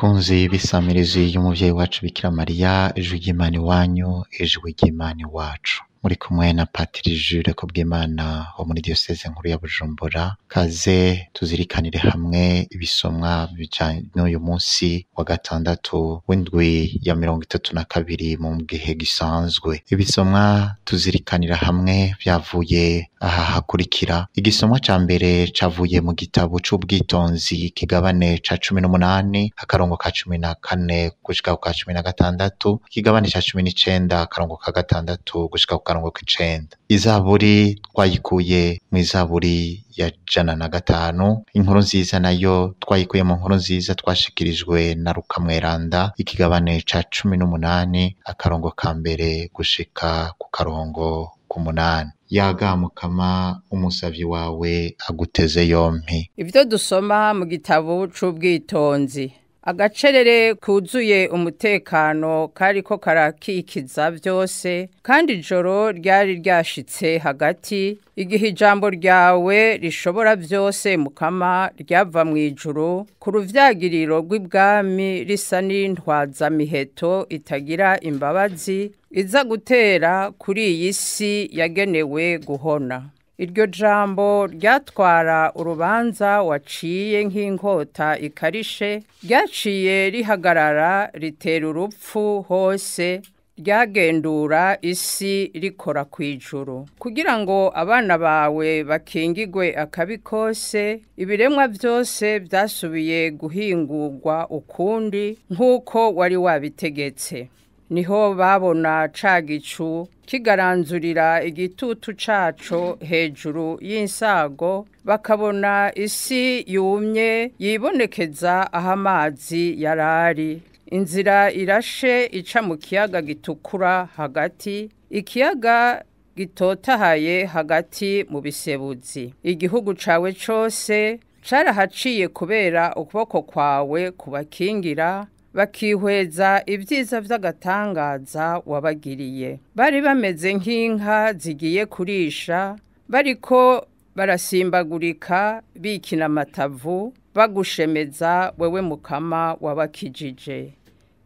Bakunzi b'isamirizi y'umuvyeyi wacu Bikira Mariya, ijwi ry'Imana iwanyu, ijwi ry'Imana iwacu. Muri kumwe na Patiri Jules Kubwimana wo muri Diyoseze nkuru ya Bujumbura. Kaze tuzirikanire hamwe ibisomwa bijanye n'uyu munsi wa gatandatu w'indwi ya 32 mu gihe gisanzwe. Ibisomwa tuzirikanira hamwe vyavuye aha hakurikira. Igisomwa ca mbere cavuye mu gitabo c'ubwitonzi kigabane ca 18 akarongo ka 14 gushika ku 16, kigabane ca 19 akarongo ka 6 gushika ku karongo k'icenda. Izaburi twayikuye mu Izaburi ya 105. Inkuru nziza nayo twayikuye mu nkuru nziza twashikirijwe na Luka Mweranda, ikigabane ca 18 akarongo ka mbere gushika ku karongo k'umunani. Yaga Mukama, umusavyi wawe aguteze yompi. Ivyo dusoma mu gitabo c'ubwitonzi. Agacerere kuzuye umutekano kariko karakikiza vyose, kandi ijoro ryari ryashitse hagati, igihe ijambo ryawe rishobora vyose Mukama ryava mw'ijuru, ku ruvyagiriro rw'ibwami risa n'intwaza miheto itagira imbabazi, iza gutera kuri iyi si yagenewe guhona. Iryo jambo ryatwara urubanza waciye nk'inkota ikarishe, ryaciye rihagarara ritera urupfu hose, ryagendura isi rikora kw'ijuru. Kugira ngo abana bawe bakingigwe akabi kose, ibiremwa vyose vyasubiye guhingurwa ukundi nk'uko wari wabitegetse. Niho babona ca gicu kigaranzurira igitutu caco hejuru y'insago, bakabona isi yumye yibonekeza aho amazi yarari. Inzira irashe ica mu kiyaga gitukura hagati, ikiyaga gitotahaye hagati mu bisebuzi. Igihugu cawe cose carahaciye kubera ukuboko kwawe kubakingira, bakihweza ibyiza vy'agatangaza wabagiriye. Bari bameze nk'inka zigiye kurisha, bariko barasimbagurika bikina amatavu, bagushemeza wewe Mukama wabakijije.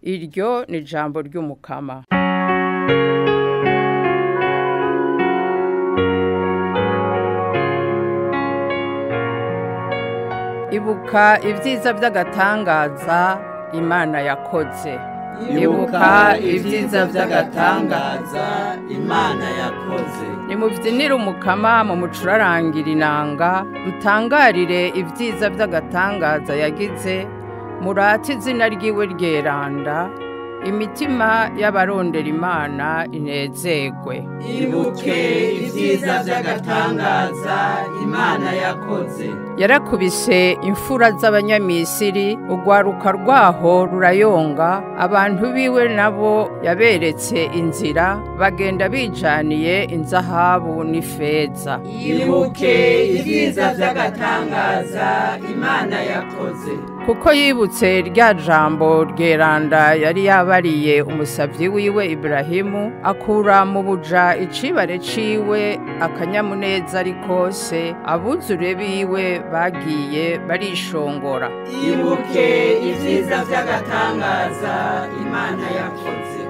Iryo ni ijambo ry'Umukama. Ibuka ibyiza vy'agatangaza Imana yakoze. Ibuka ibyiza vy'agatangaza Imana yakoze. Nimuvyinire Umukama mu mucurarangira inanga, mutangarire ibyiza vy'agatangaza yagize, murate izina ryiwe ryeranda, imitima y'abarondera Imana inezerwe. Ibuke ibyiza vy'agatangaza Imana yakoze. Yarakubise imfura z'Abanyamisiri, urwaruka rwaho rurayonga, abantu biwe nabo yaberetse inzira, bagenda bijaniye inzahabu n'ifeza. Ibuke ibyiza vy'agatangaza Imana yakoze. Kuko yibutse rya jambo ryeranda yari yabariye umusavyi wiwe Ibrahimu, akura mu buja icibare ciwe akanyamuneza ari kose, abuzure biwe bagiye barishongora. Ibuke ibyiza vy'agatangaza Imana yakoze.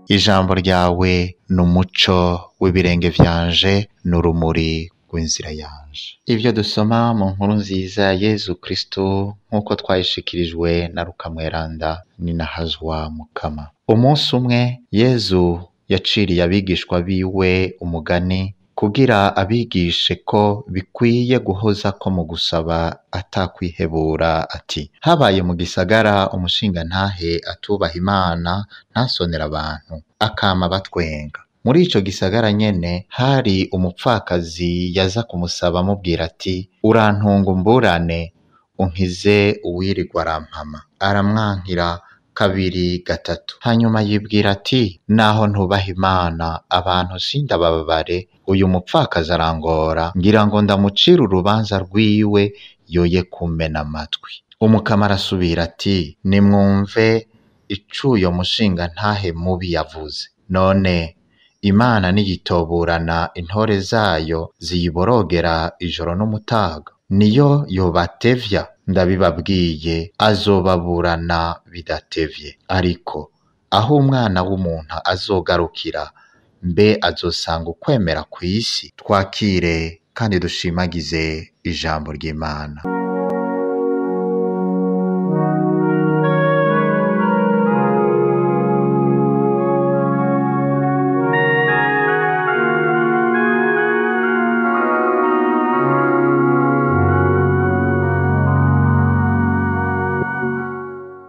Ijambo ryawe n'umuco w'ibirenge vyanje, n'urumuri rw'inzira yanje. Ivyo dusoma mu nkuru nziza Yezu Kristo nk'uko twayishikirijwe na Luka Mweranda ninahazwa Mukama. Umunsi umwe Yezu yaciriye abigishwa biwe umugani, kugira abigishe ko bikwiye guhozako mu gusaba atakwihebura, ati: habaye mu gisagara umushingantahe atubaha Imana, ntasonera abantu, akama batwenga. Muri ico gisagara nyene hari umupfakazi yaza kumusaba amubwira ati: urantunga umburane, unkize uwirirwa arampama. Aramwankira kabiri gatatu, hanyuma yibwira ati: naho ntubaha Imana, abantu sindababare, uyu mupfakazi arangora, ngira ngo ndamucira urubanza rwiwe yoye kumena amatwi. Umukama arasubira ati nimwumve icuyo mushinga ntahe mubi yavuze. None Imana niyitoburana intore zayo ziyiborogera ijoro n'umutaga, niyo yobatevya? Ndabibabwiye azobaburana bidatevye. Ariko aho umwana w'umuntu azogarukira, mbe azosanga ukwemera kw'isi? Twakire kandi dushimagize ijambo ry'Imana.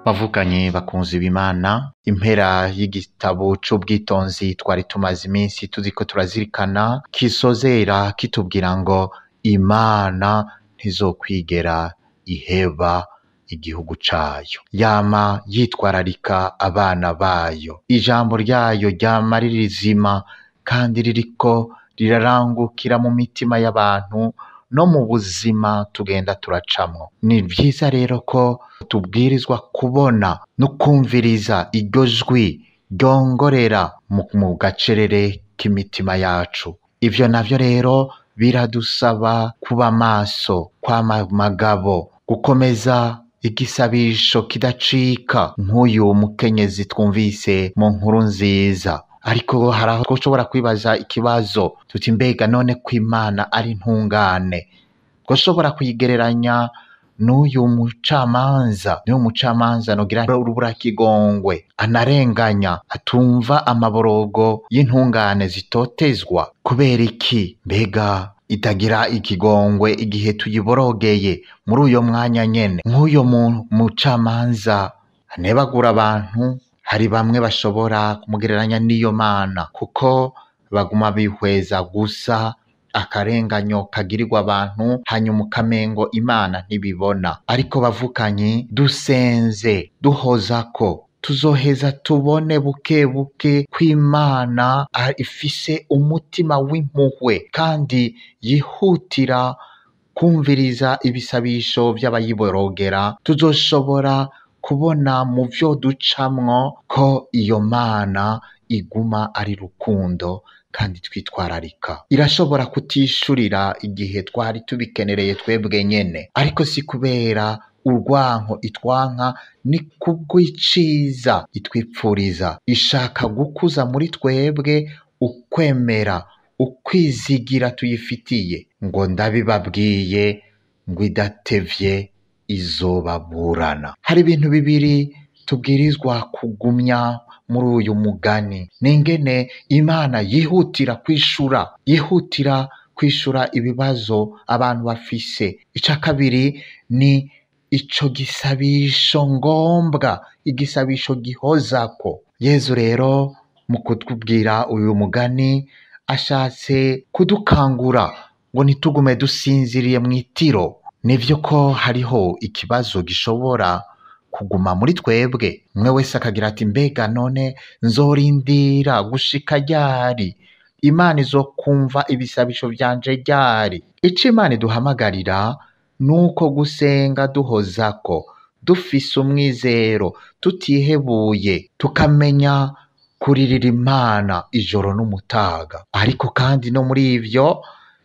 Bavukanye bakunzi b'Imana, impera y'igitabo c'ubwitonzi twari tumaze iminsi tuziko turazirikana kisozera kitubwira ngo Imana ntizokwigera iheba igihugu cayo, yama yitwararika abana bayo. Ijambo ryayo ryama ririzima kandi ririko rirarangukira mu mitima y'abantu no mu buzima tugenda turacamwo. Ni vyiza rero ko tubwirizwa kubona no kumviriza iryo jwi ryongorera mu gacerere k'imitima yacu. Ivyo navyo rero biradusaba kuba maso, kwama magabo, gukomeza igisabisho kidacika nk'uyu mukenyezi twumvise mu nkuru nziza. Ariko hari aho twoshobora kwibaza ikibazo tuti mbega none ko Imana ari ntungane, twoshobora kuyigereranya n'uyu mucamanza nogira urubura kigongwe, anarenganya, atumva amaborogo y'intungane zitotezwa? Kubera iki mbega itagira ikigongwe igihe tuyiborogeye muri uyo mwanya nyene? Nk'uyo mucamanza anebagura abantu, hari bamwe bashobora kumugereranya n'iyo Mana, kuko baguma bihweza gusa akarenganyo kagirirwa abantu, hanyuma ukamengo Imana ntibibona. Ariko bavukanye, dusenze duhozako, tuzoheza tubone buke buke ko Imana ifise umutima w'impuhwe kandi yihutira kumviriza ibisabisho vy'abayiborogera. Tuzoshobora kubona mu vyo ducamwo ko iyo Mana iguma ari rukundo kandi twitwararika. Irashobora kutishurira igihe twari tubikenereye twebwe nyene, ariko si kubera urwanko itwanka, ni kubw'iciza itwipfuriza. Ishaka gukuza muri twebwe ukwemera, ukwizigira tuyifitiye. Ngo ndabibabwiye ngo idatevye izobaburana. Hari ibintu bibiri tubwirizwa kugumya muri uyu mugani, n'ingene Imana yihutira kwishura ibibazo abantu bafise. Ica kabiri ni ico gisabisho ngombwa, igisabisho gihozako. Yezu rero mu kutubwira uyu mugani ashatse kudukangura ngo ntitugume dusinziriye mw'itiro. Nivyo ko hariho ikibazo gishobora kuguma muri twebwe, umwe wese akagira ati mbega none nzorindira gushika ryari? Imana izokumva ibisabisho vyanje ryari? Ico Imana iduhamagarira nuko gusenga duhozako, dufise umwizero, tutihebuye, tukamenya kuririra Imana ijoro n'umutaga. Ariko kandi no muri ivyo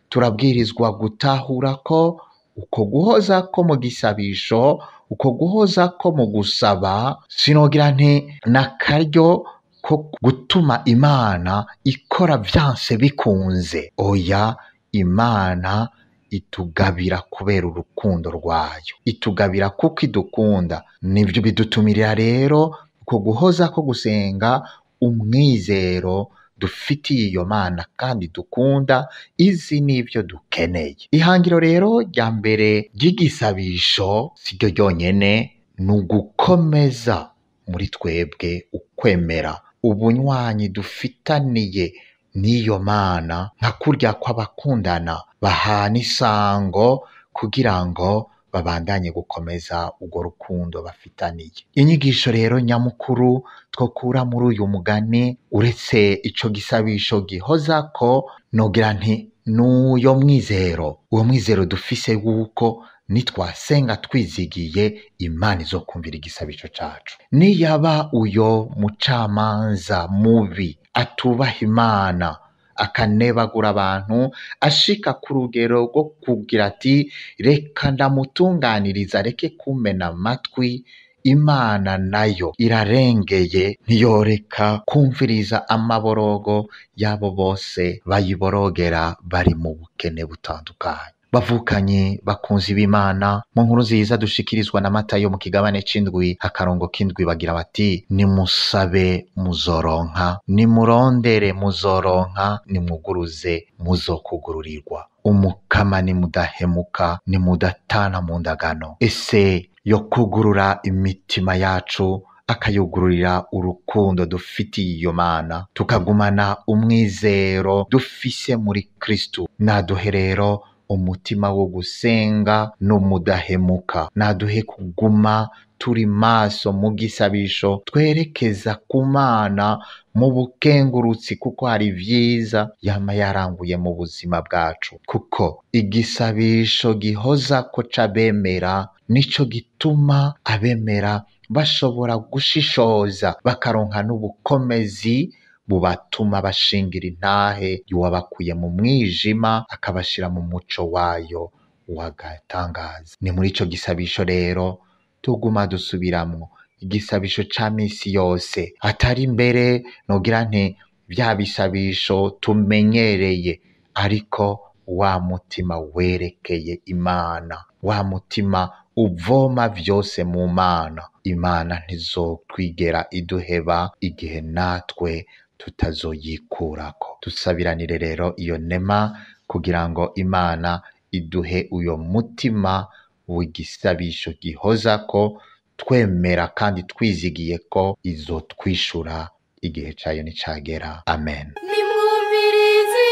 turabwirizwa gutahura ko uko guhoza ko mu gisabisho, uko guhoza ko mu gusaba, sinogira nti n'akaryo ko gutuma Imana ikora vyanse bikunze. Oya, Imana itugabira kubera urukundo rwayo, itugabira kuko idukunda. Nivyo bidutumirira rero uko guhoza ko gusenga umwizero dufitiye iyo Mana kandi dukunda, izi nivyo dukeneye. Ihangiro rero rya mbere ry'igisabisho siryo ryonyene, ni ugukomeza muri twebwe ukwemera, ubunywanyi dufitaniye n'iyo Mana, nka kurya kw'abakundana bahana isango kugira ngo babandanye gukomeza urwo rukundo bafitaniye. Inyigisho rero nyamukuru twokura muri uyu mugani, uretse ico gisabisho gihozako, nogira nti n'uyo mwizero, uwo mwizero dufise wuko nitwasenga twizigiye Imana izokumvira igisabisho cacu. Niyaba uyo mucamanza mubi atubaha Imana akanebagura abantu ashika ku rugero rwo kugira ati reka ndamutunganiriza reke kumena amatwi, Imana nayo irarengeye ntiyoreka kumviriza amaborogo y'abo bose bayiborogera bari mu bukene butandukanye. Bavukanye bakunzi b'Imana, mu nkuru nziza dushikirizwa na Matayo mu kigabane c'indwi akarongo k'indwi bagira bati nimusabe muzoronka, nimurondere muzoronka, nimwuguruze muzokugururirwa. Umukama nimudahemuka, nimudatana mu ndagano. Ese yo kugurura imitima yacu akayugururira urukundo dufitiye iyo Mana, tukagumana umwizero dufise muri Kristo. Naduhe rero umutima wo gusenga n'umudahemuka, naduhe kuguma turi maso mu gisabisho twerekeza ku Mana mu bukengurutsi, kuko hari vyiza yama yaranguye mu buzima bwacu. Kuko igisabisho gihoza ko c'abemera nico gituma abemera bashobora gushishoza bakaronka n'ubukomezi bubatuma bashingira intahe yuwabakuye mu mwijima akabashira mu muco wayo wagatangaza. Ni muri ico gisabisho rero tuguma dusubiramwo igisabisho ca misi yose, atari mbere nogira nti vya bisabisho tumenyereye, ariko wa mutima werekeye Imana, wa mutima uvoma vyose mu Mana. Imana ntizotwigera iduheba igihe natwe tutazoyikurako. Dusabiranire rero iyo nema kugira ngo Imana iduhe uyo mutima w'igisabisho gihozako, twemera kandi twizigiye ko izotwishura igihe cayo nicagera. Amen. Nimwumvirize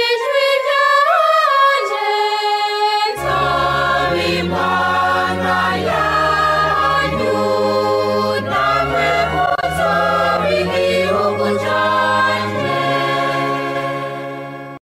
ijwi ryanje, nzobimpa